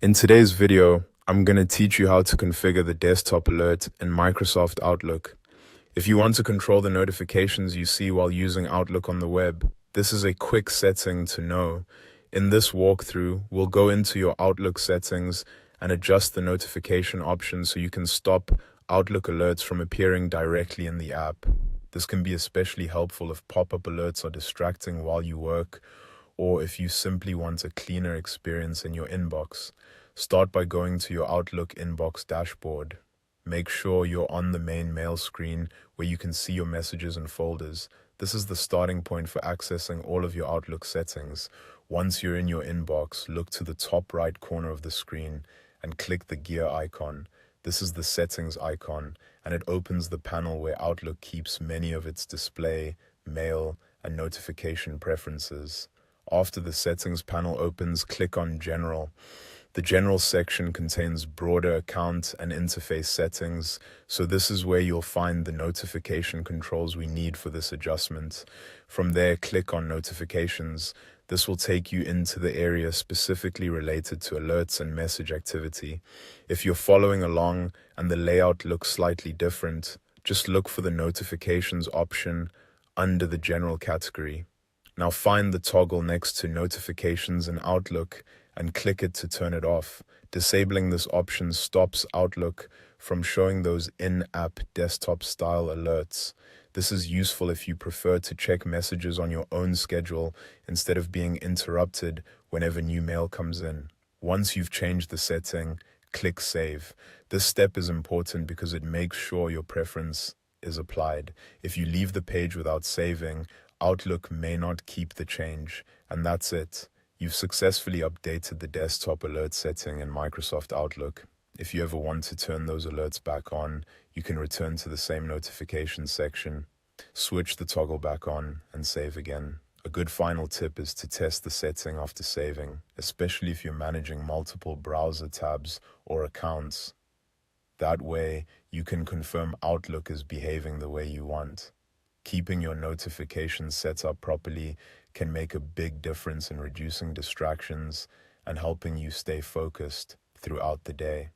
In today's video, I'm going to teach you how to configure the desktop alert in Microsoft Outlook. If you want to control the notifications you see while using Outlook on the web, this is a quick setting to know. In this walkthrough, we'll go into your Outlook settings and adjust the notification options so you can stop Outlook alerts from appearing directly in the app. This can be especially helpful if pop-up alerts are distracting while you work, or if you simply want a cleaner experience in your inbox. Start by going to your Outlook inbox dashboard. Make sure you're on the main mail screen where you can see your messages and folders. This is the starting point for accessing all of your Outlook settings. Once you're in your inbox, look to the top right corner of the screen and click the gear icon. This is the settings icon, and it opens the panel where Outlook keeps many of its display, mail, and notification preferences. After the settings panel opens, click on General. The General section contains broader account and interface settings, so this is where you'll find the notification controls we need for this adjustment. From there, click on Notifications. This will take you into the area specifically related to alerts and message activity. If you're following along and the layout looks slightly different, just look for the Notifications option under the General category. Now find the toggle next to Notifications in Outlook and click it to turn it off. Disabling this option stops Outlook from showing those in-app desktop-style alerts. This is useful if you prefer to check messages on your own schedule instead of being interrupted whenever new mail comes in. Once you've changed the setting, click Save. This step is important because it makes sure your preference is applied. If you leave the page without saving, Outlook may not keep the change, and that's it. You've successfully updated the desktop alert setting in Microsoft Outlook. If you ever want to turn those alerts back on, you can return to the same notifications section, switch the toggle back on, and save again. A good final tip is to test the setting after saving, especially if you're managing multiple browser tabs or accounts. That way, you can confirm Outlook is behaving the way you want. Keeping your notifications set up properly can make a big difference in reducing distractions and helping you stay focused throughout the day.